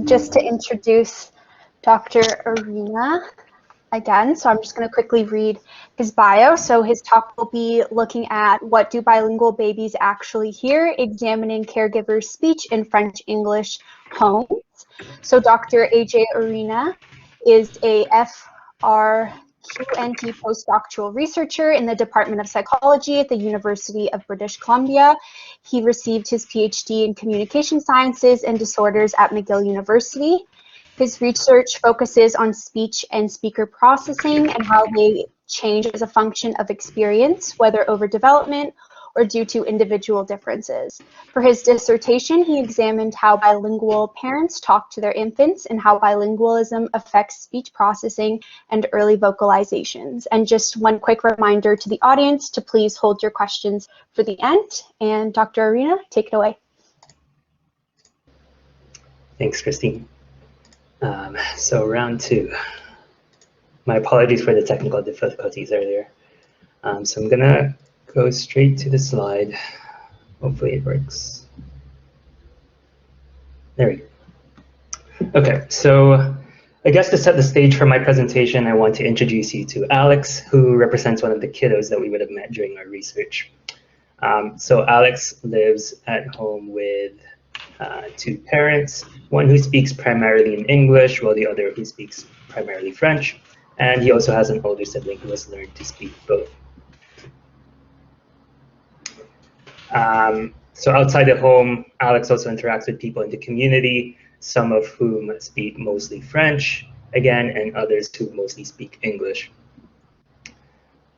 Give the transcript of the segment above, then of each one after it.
Just to introduce Dr. Orena again, so I'm just going to quickly read his bio. So his talk will be looking at what do bilingual babies actually hear, examining caregivers' speech in French-English homes. So Dr. AJ Orena is a FRQNT postdoctoral researcher in the Department of Psychology at the University of British Columbia. He received his PhD in Communication Sciences and Disorders at McGill University. His research focuses on speech and speaker processing and how they change as a function of experience, whether over development or due to individual differences. For his dissertation, he examined how bilingual parents talk to their infants and how bilingualism affects speech processing and early vocalizations. And just one quick reminder to the audience to please hold your questions for the end. And Dr. Orena, take it away. Thanks, Christine. So round two. My apologies for the technical difficulties earlier. So I'm gonna go straight to the slide. Hopefully it works. There we go. Okay, so I guess to set the stage for my presentation, I want to introduce you to Alex, who represents one of the kiddos that we would have met during our research. So Alex lives at home with two parents, one who speaks primarily in English, while the other who speaks primarily French. And he also has an older sibling who has learned to speak both. So outside the home, Alex also interacts with people in the community, some of whom speak mostly French, again, and others who mostly speak English.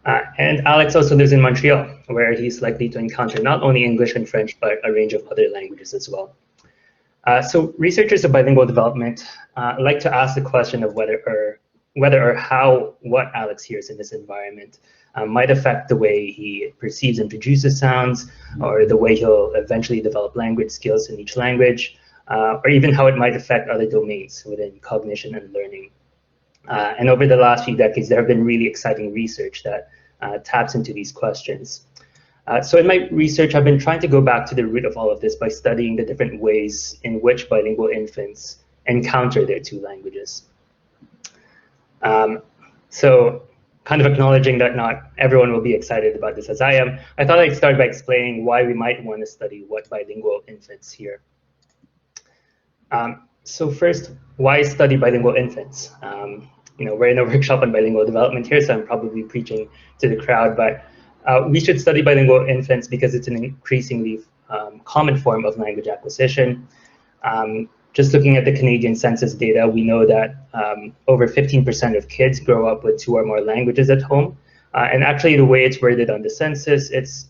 And Alex also lives in Montreal, where he's likely to encounter not only English and French, but a range of other languages as well. So researchers of bilingual development like to ask the question of whether or how what Alex hears in this environment might affect the way he perceives and produces sounds, or the way he'll eventually develop language skills in each language, or even how it might affect other domains within cognition and learning. And over the last few decades, there have been really exciting research that taps into these questions. So in my research, I've been trying to go back to the root of all of this by studying the different ways in which bilingual infants encounter their two languages. So kind of acknowledging that not everyone will be excited about this as I am, I thought I'd start by explaining why we might want to study what bilingual infants hear. So first, why study bilingual infants? We're in a workshop on bilingual development here, so I'm probably preaching to the crowd, but we should study bilingual infants because it's an increasingly common form of language acquisition. Just looking at the Canadian census data, we know that over 15% of kids grow up with 2 or more languages at home. And actually, the way it's worded on the census, it's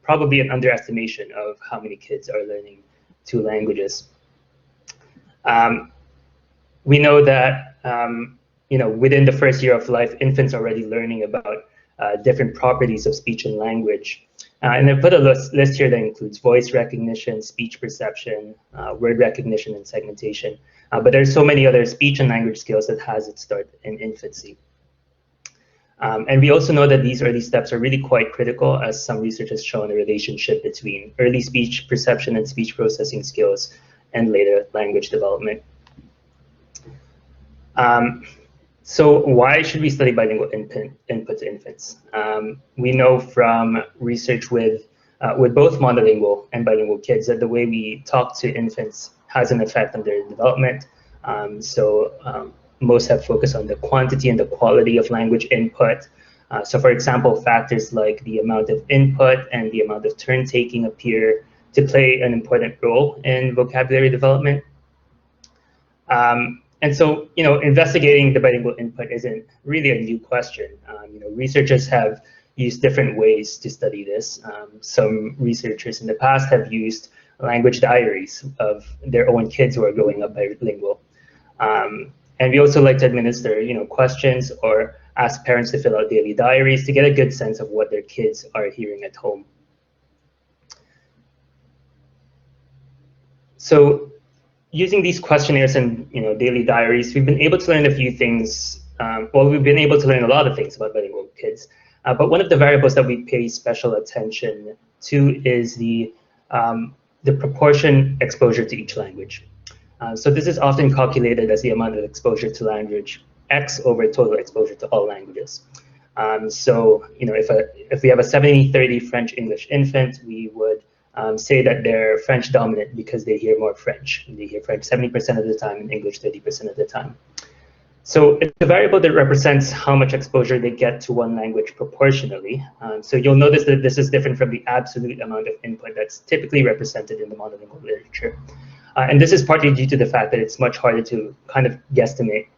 probably an underestimation of how many kids are learning 2 languages. We know that within the first year of life, infants are already learning about different properties of speech and language. And I put a list here that includes voice recognition, speech perception, word recognition, and segmentation. But there's so many other speech and language skills that has its start in infancy. And we also know that these early steps are really quite critical, as some research has shown a relationship between early speech perception and speech processing skills and later language development. So why should we study bilingual input to infants? We know from research with both monolingual and bilingual kids that the way we talk to infants has an effect on their development. Most have focused on the quantity and the quality of language input. So for example, factors like the amount of input and the amount of turn taking appear to play an important role in vocabulary development. And so, investigating the bilingual input isn't really a new question. Researchers have used different ways to study this. Some researchers in the past have used language diaries of their own kids who are growing up bilingual. And we also like to administer, questions or ask parents to fill out daily diaries to get a good sense of what their kids are hearing at home. So, using these questionnaires and daily diaries, we've been able to learn a few things. We've been able to learn a lot of things about bilingual kids. But one of the variables that we pay special attention to is the proportion exposure to each language. So this is often calculated as the amount of exposure to language X over total exposure to all languages. So if we have a 70-30 French-English infant, we would say that they're French dominant because they hear more French. They hear French 70% of the time and English 30% of the time. So it's a variable that represents how much exposure they get to one language proportionally. So you'll notice that this is different from the absolute amount of input that's typically represented in the monolingual literature. And this is partly due to the fact that it's much harder to kind of guesstimate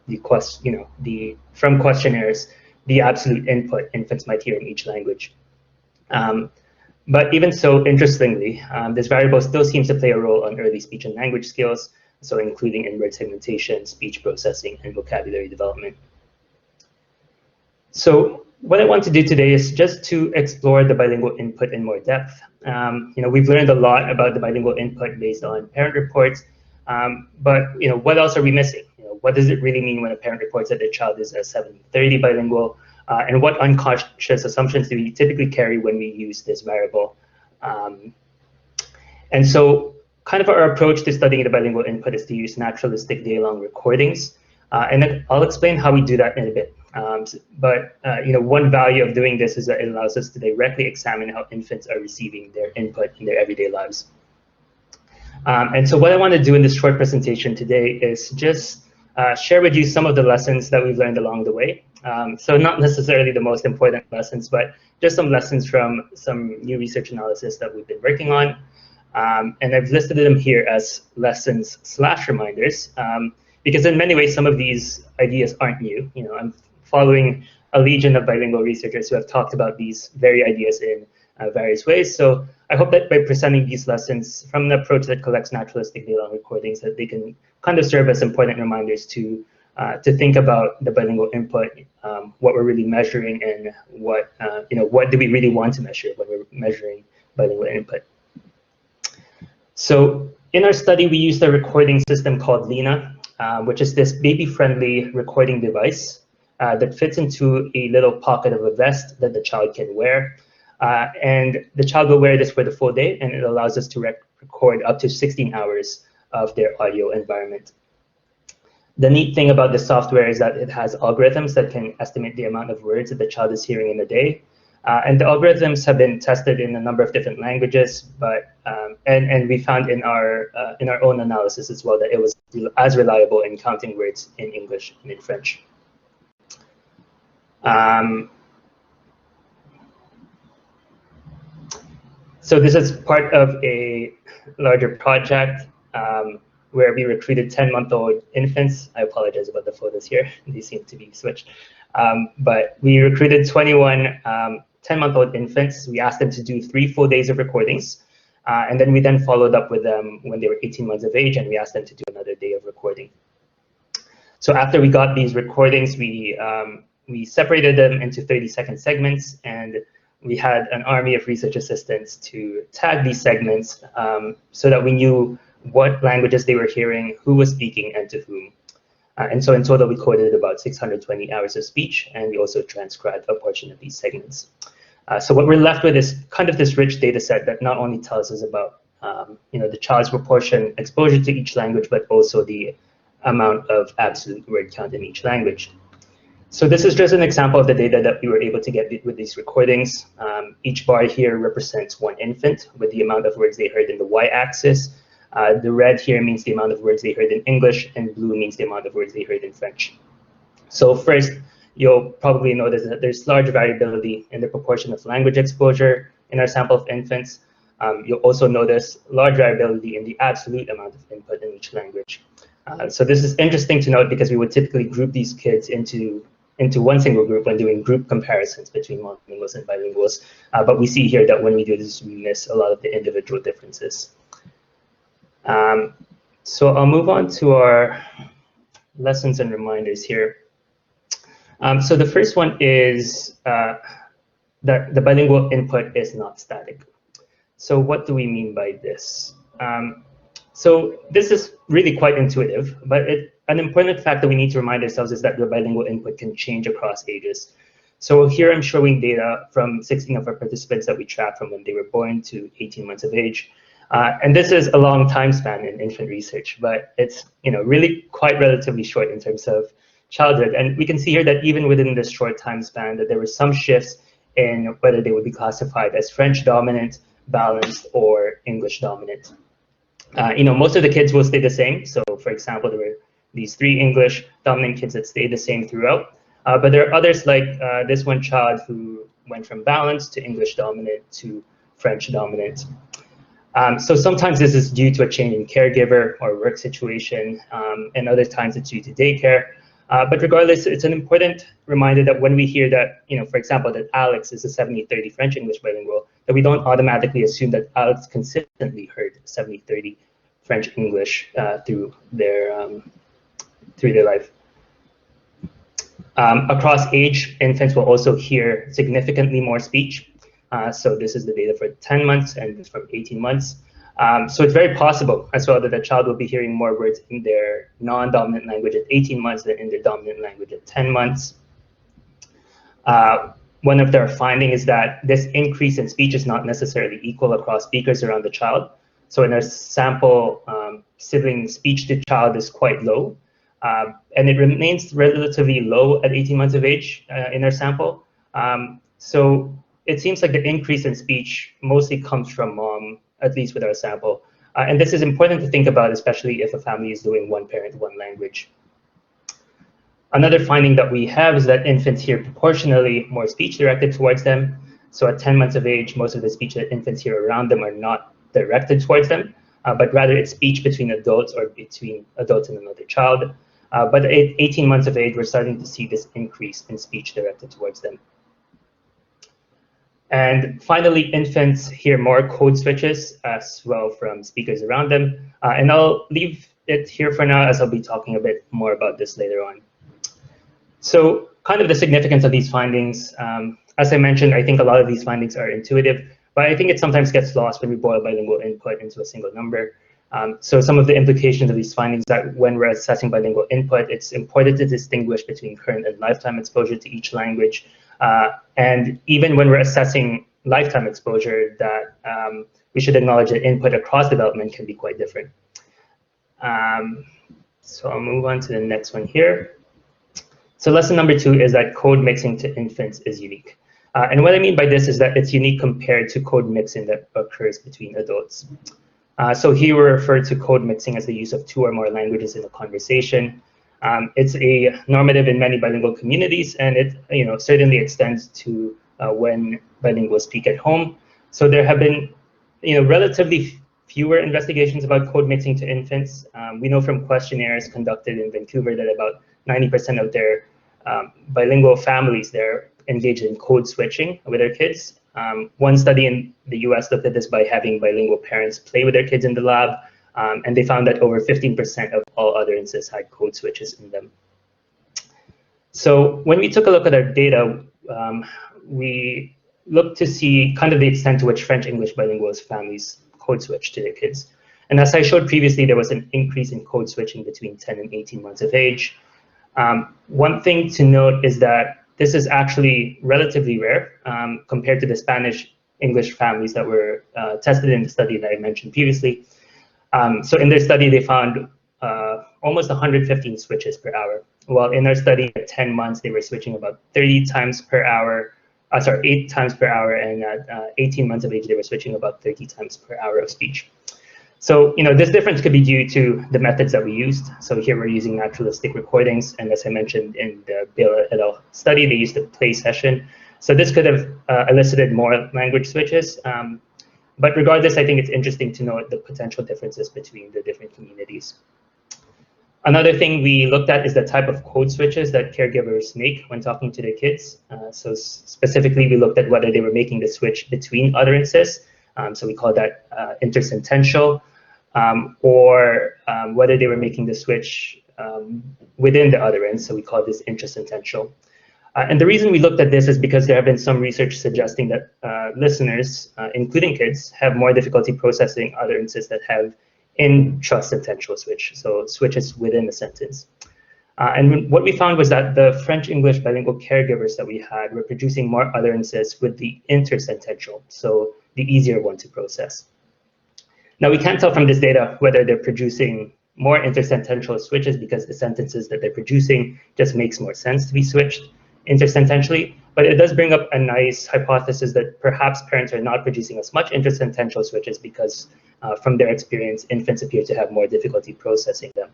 from questionnaires, the absolute input infants might hear in each language. But even so, interestingly, this variable still seems to play a role on early speech and language skills, so including in-word segmentation, speech processing, and vocabulary development. So what I want to do today is just to explore the bilingual input in more depth. We've learned a lot about the bilingual input based on parent reports, but what else are we missing? What does it really mean when a parent reports that their child is a 70-30 bilingual? And what unconscious assumptions do we typically carry when we use this variable? And so kind of our approach to studying the bilingual input is to use naturalistic day-long recordings. And I'll explain how we do that in a bit. But one value of doing this is that it allows us to directly examine how infants are receiving their input in their everyday lives. And so what I want to do in this short presentation today is just share with you some of the lessons that we've learned along the way. So not necessarily the most important lessons, but just some lessons from some new research analysis that we've been working on. And I've listed them here as lessons/reminders, because in many ways, some of these ideas aren't new. I'm following a legion of bilingual researchers who have talked about these very ideas in various ways. So I hope that by presenting these lessons from an approach that collects naturalistic day-long recordings, that they can kind of serve as important reminders to think about the bilingual input, what we're really measuring, and what do we really want to measure when we're measuring bilingual input. So in our study, we used a recording system called Lena, which is this baby-friendly recording device that fits into a little pocket of a vest that the child can wear. And the child will wear this for the full day, and it allows us to record up to 16 hours of their audio environment. The neat thing about this software is that it has algorithms that can estimate the amount of words that the child is hearing in a day. And the algorithms have been tested in a number of different languages, but and we found in our own analysis as well that it was as reliable in counting words in English and in French. So this is part of a larger project where we recruited 10-month-old infants. I apologize about the photos here; these seem to be switched. But we recruited 21 10-month-old infants. We asked them to do 3 full days of recordings. And then we followed up with them when they were 18 months of age, and we asked them to do another day of recording. So after we got these recordings, we separated them into 30-second segments, and we had an army of research assistants to tag these segments so that we knew what languages they were hearing, who was speaking, and to whom. And so in total, we coded about 620 hours of speech, and we also transcribed a portion of these segments. So what we're left with is kind of this rich data set that not only tells us about the child's proportion exposure to each language, but also the amount of absolute word count in each language. So this is just an example of the data that we were able to get with these recordings. Each bar here represents one infant with the amount of words they heard in the y-axis. The red here means the amount of words they heard in English, and blue means the amount of words they heard in French. So first, you'll probably notice that there's large variability in the proportion of language exposure in our sample of infants. You'll also notice large variability in the absolute amount of input in each language. So this is interesting to note because we would typically group these kids into one single group when doing group comparisons between monolinguals and bilinguals. But we see here that when we do this, we miss a lot of the individual differences. So I'll move on to our lessons and reminders here. So the first one is that the bilingual input is not static. So what do we mean by this? So this is really quite intuitive, but an important fact that we need to remind ourselves is that the bilingual input can change across ages. So here I'm showing data from 16 of our participants that we tracked from when they were born to 18 months of age. And this is a long time span in infant research, but it's really quite relatively short in terms of childhood. And we can see here that even within this short time span, that there were some shifts in whether they would be classified as French dominant, balanced, or English dominant. Most of the kids will stay the same. So, for example, there were these 3 English dominant kids that stayed the same throughout. But there are others like this one child who went from balanced to English dominant to French dominant. So sometimes this is due to a change in caregiver or work situation, and other times it's due to daycare. But regardless, it's an important reminder that when we hear that, for example, that Alex is a 70-30 French-English bilingual, that we don't automatically assume that Alex consistently heard 70-30 French-English through their life. Across age, infants will also hear significantly more speech. So this is the data for 10 months and from 18 months. So it's very possible as well that the child will be hearing more words in their non-dominant language at 18 months than in their dominant language at 10 months. One of their findings is that this increase in speech is not necessarily equal across speakers around the child. So in our sample, sibling speech to child is quite low, and it remains relatively low at 18 months of age in our sample. So it seems like the increase in speech mostly comes from mom, at least with our sample. And this is important to think about, especially if a family is doing one parent, one language. Another finding that we have is that infants hear proportionally more speech directed towards them. So at 10 months of age, most of the speech that infants hear around them are not directed towards them, but rather it's speech between adults or between adults and another child. But at 18 months of age, we're starting to see this increase in speech directed towards them. And finally, infants hear more code switches as well from speakers around them. And I'll leave it here for now, as I'll be talking a bit more about this later on. So kind of the significance of these findings. As I mentioned, I think a lot of these findings are intuitive, but I think it sometimes gets lost when we boil bilingual input into a single number. So some of the implications of these findings that when we're assessing bilingual input, it's important to distinguish between current and lifetime exposure to each language. And even when we're assessing lifetime exposure, that we should acknowledge that input across development can be quite different. So I'll move on to the next one here. So lesson number 2 is that code mixing to infants is unique. And what I mean by this is that it's unique compared to code mixing that occurs between adults. So here we refer to code mixing as the use of 2 or more languages in a conversation. It's a normative in many bilingual communities, and it certainly extends to when bilinguals speak at home. So there have been relatively fewer investigations about code mixing to infants. We know from questionnaires conducted in Vancouver that about 90% of their bilingual families there engaged in code switching with their kids. One study in the US looked at this by having bilingual parents play with their kids in the lab, and they found that over 15% of all utterances had code switches in them. So when we took a look at our data, we looked to see kind of the extent to which French-English bilingual families code switch to their kids. And as I showed previously, there was an increase in code switching between 10 and 18 months of age. One thing to note is that this is actually relatively rare compared to the Spanish-English families that were tested in the study that I mentioned previously. So in their study, they found almost 115 switches per hour. While in our study at 10 months, they were switching about 30 times per hour, 8 times per hour, and at 18 months of age, they were switching about 30 times per hour of speech. So, this difference could be due to the methods that we used. So here we're using naturalistic recordings, and as I mentioned in the Bill et al. Study, they used a play session. So this could have elicited more language switches. But regardless, I think it's interesting to note the potential differences between the different communities. Another thing we looked at is the type of code switches that caregivers make when talking to their kids. So specifically, we looked at whether they were making the switch between utterances. So we call that intersentential, or whether they were making the switch within the utterance. So we call this intrasentential. And the reason we looked at this is because there have been some research suggesting that listeners, including kids, have more difficulty processing utterances that have intrasentential switch, so switches within a sentence. And what we found was that the French-English bilingual caregivers that we had were producing more utterances with the intersentential, so the easier one to process. Now, we can't tell from this data whether they're producing more intersentential switches because the sentences that they're producing just makes more sense to be switched intersententially, but it does bring up a nice hypothesis that perhaps parents are not producing as much intersentential switches because from their experience, infants appear to have more difficulty processing them.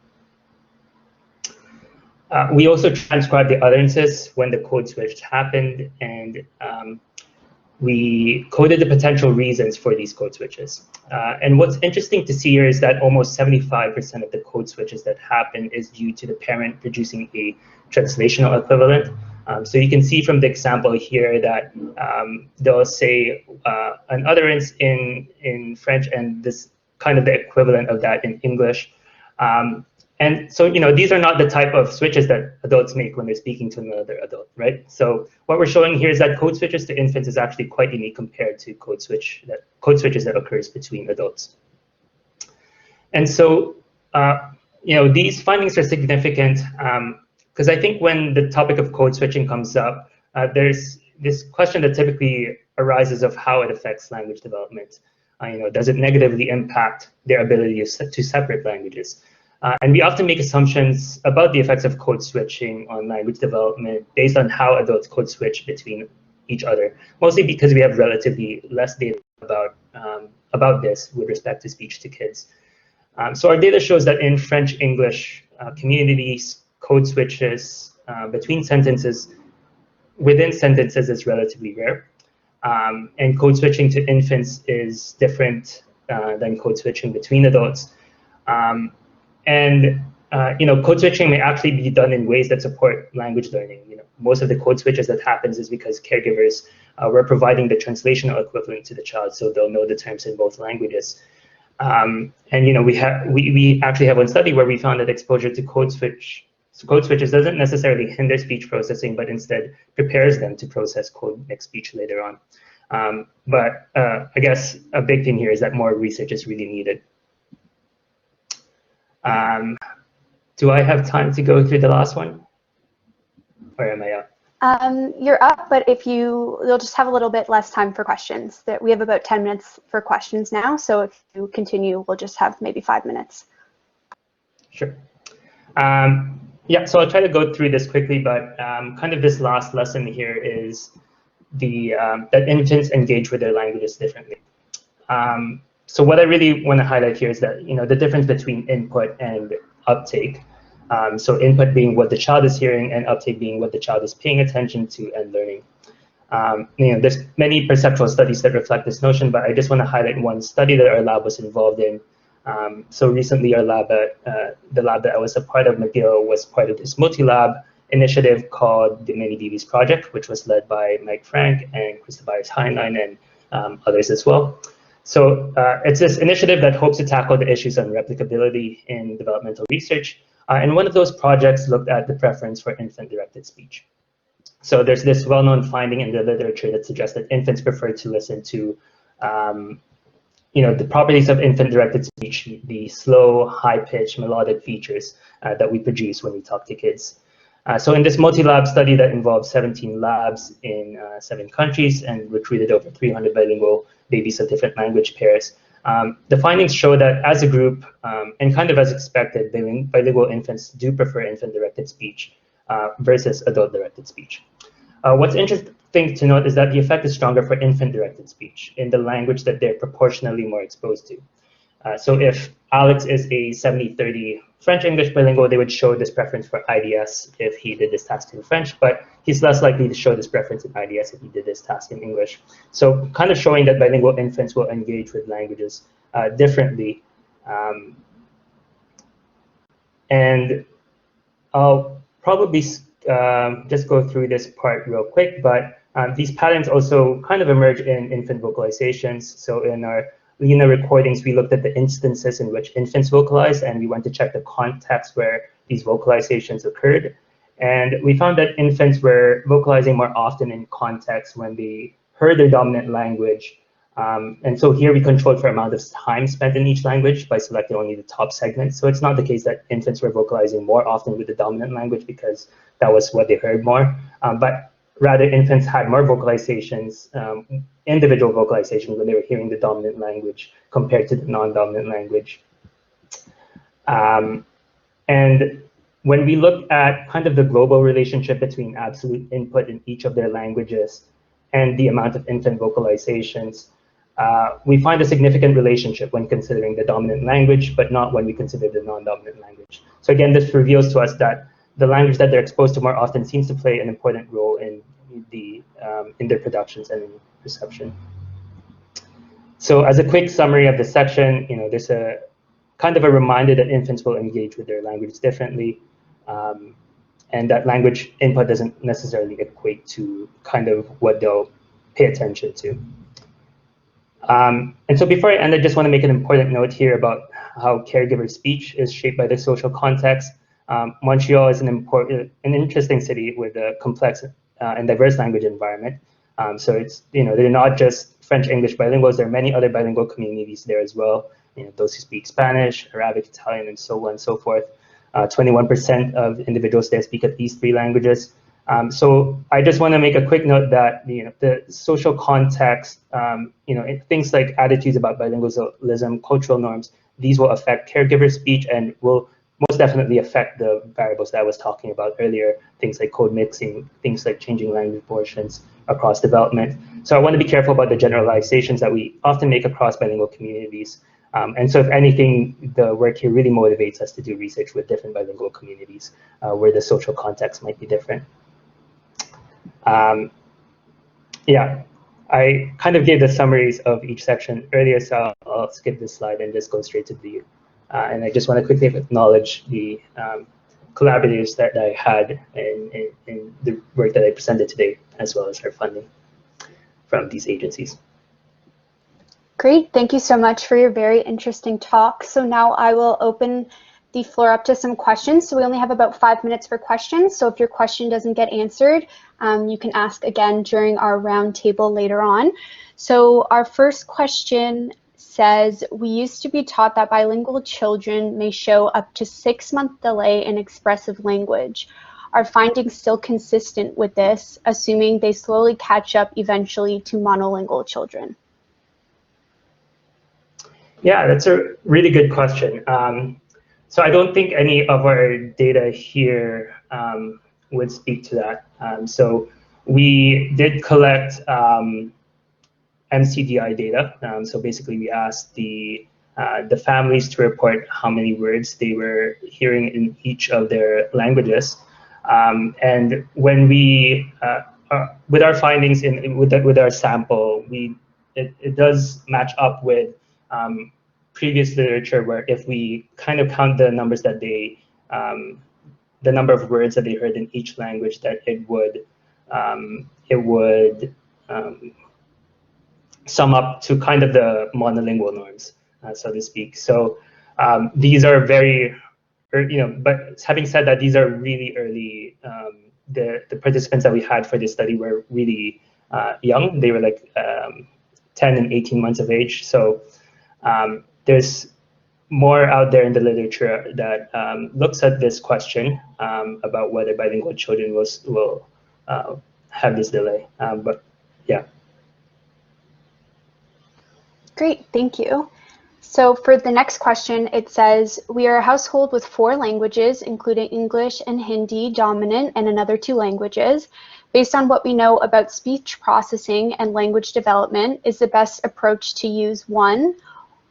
We also transcribed the utterances when the code switch happened, and we coded the potential reasons for these code switches. And what's interesting to see here is that almost 75% of the code switches that happen is due to the parent producing a translational equivalent. So you can see from the example here that they'll say an utterance in French and this kind of the equivalent of that in English. And so, these are not the type of switches that adults make when they're speaking to another adult, right? So what we're showing here is that code switches to infants is actually quite unique compared to code switches that occurs between adults. And so, these findings are significant because I think when the topic of code switching comes up, there's this question that typically arises of how it affects language development. Does it negatively impact their ability to separate languages? And we often make assumptions about the effects of code switching on language development based on how adults code switch between each other, mostly because we have relatively less data about this with respect to speech to kids. So our data shows that in French-English communities, code switches between sentences, within sentences is relatively rare. And code switching to infants is different than code switching between adults. And code switching may actually be done in ways that support language learning. Most of the code switches that happens is because caregivers were providing the translational equivalent to the child, so they'll know the terms in both languages. And we actually have one study where we found that exposure to code switches doesn't necessarily hinder speech processing, but instead prepares them to process code next speech later on. But I guess a big thing here is that more research is really needed. Do I have time to go through the last one? Or am I up? You're up, but you'll just have a little bit less time for questions. We have about 10 minutes for questions now, so if you continue, we'll just have maybe 5 minutes. Sure. Yeah, so I'll try to go through this quickly, but kind of this last lesson here is that infants engage with their languages differently. So what I really want to highlight here is that the difference between input and uptake. So input being what the child is hearing, and uptake being what the child is paying attention to and learning. There's many perceptual studies that reflect this notion, but I just want to highlight one study that our lab was involved in. So recently, our lab, the lab that I was a part of, McGill, was part of this multi-lab initiative called the Mini DBs Project, which was led by Mike Frank and Christobias Heinlein and others as well. So it's this initiative that hopes to tackle the issues on replicability in developmental research. And one of those projects looked at the preference for infant-directed speech. So there's this well-known finding in the literature that suggests that infants prefer to listen to the properties of infant-directed speech, the slow, high-pitched, melodic features that we produce when we talk to kids. So in this multi-lab study that involved 17 labs in 7 countries and recruited over 300 bilingual babies of different language pairs, the findings show that as a group, and kind of as expected, bilingual infants do prefer infant-directed speech versus adult-directed speech. What's interesting to note is that the effect is stronger for infant-directed speech in the language that they're proportionally more exposed to. So if Alex is a 70-30 French-English bilingual, they would show this preference for IDS if he did this task in French, but he's less likely to show this preference in IDS if he did this task in English. So kind of showing that bilingual infants will engage with languages differently. And I'll probably just go through this part real quick, but these patterns also kind of emerge in infant vocalizations. So in our Lena recordings, we looked at the instances in which infants vocalized, and we went to check the context where these vocalizations occurred. And we found that infants were vocalizing more often in context when they heard their dominant language. And so here we controlled for amount of time spent in each language by selecting only the top segments. So it's not the case that infants were vocalizing more often with the dominant language because that was what they heard more. But rather, infants had more vocalizations, individual vocalizations when they were hearing the dominant language compared to the non-dominant language. And when we look at kind of the global relationship between absolute input in each of their languages and the amount of infant vocalizations, we find a significant relationship when considering the dominant language, but not when we consider the non-dominant language. So again, this reveals to us that the language that they're exposed to more often seems to play an important role in their productions and in perception. So as a quick summary of the section, there's a kind of a reminder that infants will engage with their language differently, and that language input doesn't necessarily equate to kind of what they'll pay attention to. And so before I end, I just want to make an important note here about how caregiver speech is shaped by the social context. Montreal is an interesting city with a complex and diverse language environment. So it's, they're not just French-English bilinguals, there are many other bilingual communities there as well. Those who speak Spanish, Arabic, Italian, and so on and so forth. 21% of individuals there speak at least 3 languages. So I just want to make a quick note that the social context, things like attitudes about bilingualism, cultural norms, these will affect caregiver speech and will most definitely affect the variables that I was talking about earlier, things like code mixing, things like changing language portions across development. So I want to be careful about the generalizations that we often make across bilingual communities. And so if anything, the work here really motivates us to do research with different bilingual communities where the social context might be different. Yeah, I kind of gave the summaries of each section earlier, so I'll skip this slide and just go straight to the and I just want to quickly acknowledge the collaborators that I had in the work that I presented today, as well as our funding from these agencies. Great, thank you so much for your very interesting talk. So now I will open the floor up to some questions. So we only have about 5 minutes for questions. So if your question doesn't get answered, you can ask again during our roundtable later on. So our first question says, we used to be taught that bilingual children may show up to 6-month delay in expressive language. Are findings still consistent with this, assuming they slowly catch up eventually to monolingual children? Yeah, that's a really good question. So I don't think any of our data here would speak to that. So we did collect MCDI data. So basically, we asked the families to report how many words they were hearing in each of their languages. And when we, with our findings with our sample, it does match up with previous literature, where if we kind of count the numbers that they, the number of words that they heard in each language, that it would sum up to kind of the monolingual norms, so to speak. So these are very, but having said that, these are really early. The participants that we had for this study were really young. They were like 10 and 18 months of age. So there's more out there in the literature that looks at this question about whether bilingual children will have this delay. But yeah. Great, thank you. So for the next question, it says, we are a household with 4 languages, including English and Hindi dominant and another 2 languages. Based on what we know about speech processing and language development, is the best approach to use 1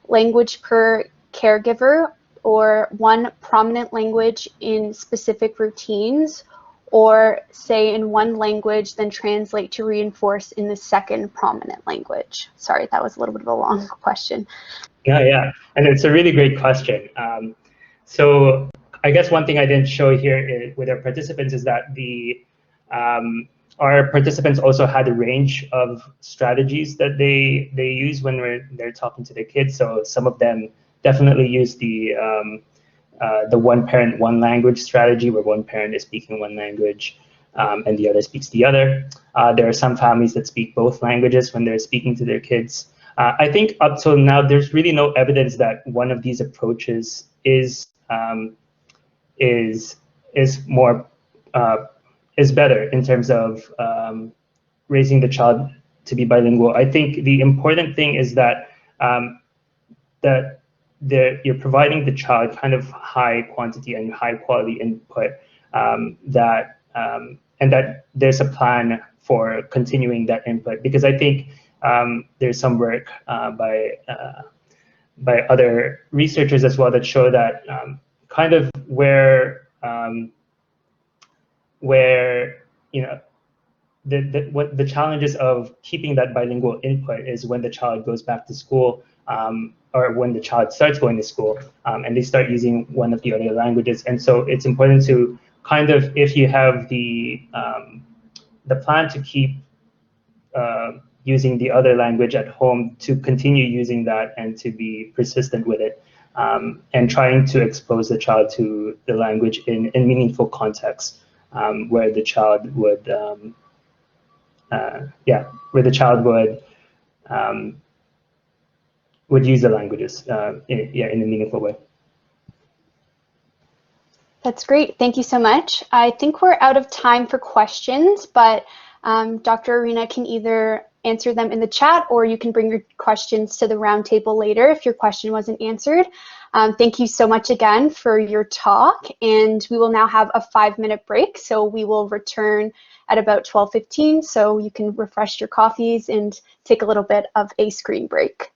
language per caregiver, or 1 prominent language in specific routines, or say in 1 language, then translate to reinforce in the 2nd prominent language? Sorry, that was a little bit of a long question. Yeah, and it's a really great question. So I guess one thing I didn't show here with our participants is that our participants also had a range of strategies that they use when they're talking to their kids. So some of them definitely use the 1 parent, 1 language strategy, where 1 parent is speaking 1 language and the other speaks the other. There are some families that speak both languages when they're speaking to their kids. I think up till now, there's really no evidence that one of these approaches is more is better in terms of raising the child to be bilingual. I think the important thing is that you're providing the child kind of high quantity and high quality input, and that there's a plan for continuing that input. Because I think there's some work by other researchers as well that show that kind of where you know what the challenges of keeping that bilingual input is when the child goes back to school, or when the child starts going to school, and they start using one of the other languages. And so it's important to kind of, if you have the plan to keep using the other language at home, to continue using that and to be persistent with it, and trying to expose the child to the language in meaningful contexts, where the child would would use the languages in a meaningful way. That's great. Thank you so much. I think we're out of time for questions, but Dr. Orena can either answer them in the chat, or you can bring your questions to the roundtable later if your question wasn't answered. Thank you so much again for your talk, and we will now have a 5-minute break. So we will return at about 12:15, so you can refresh your coffees and take a little bit of a screen break.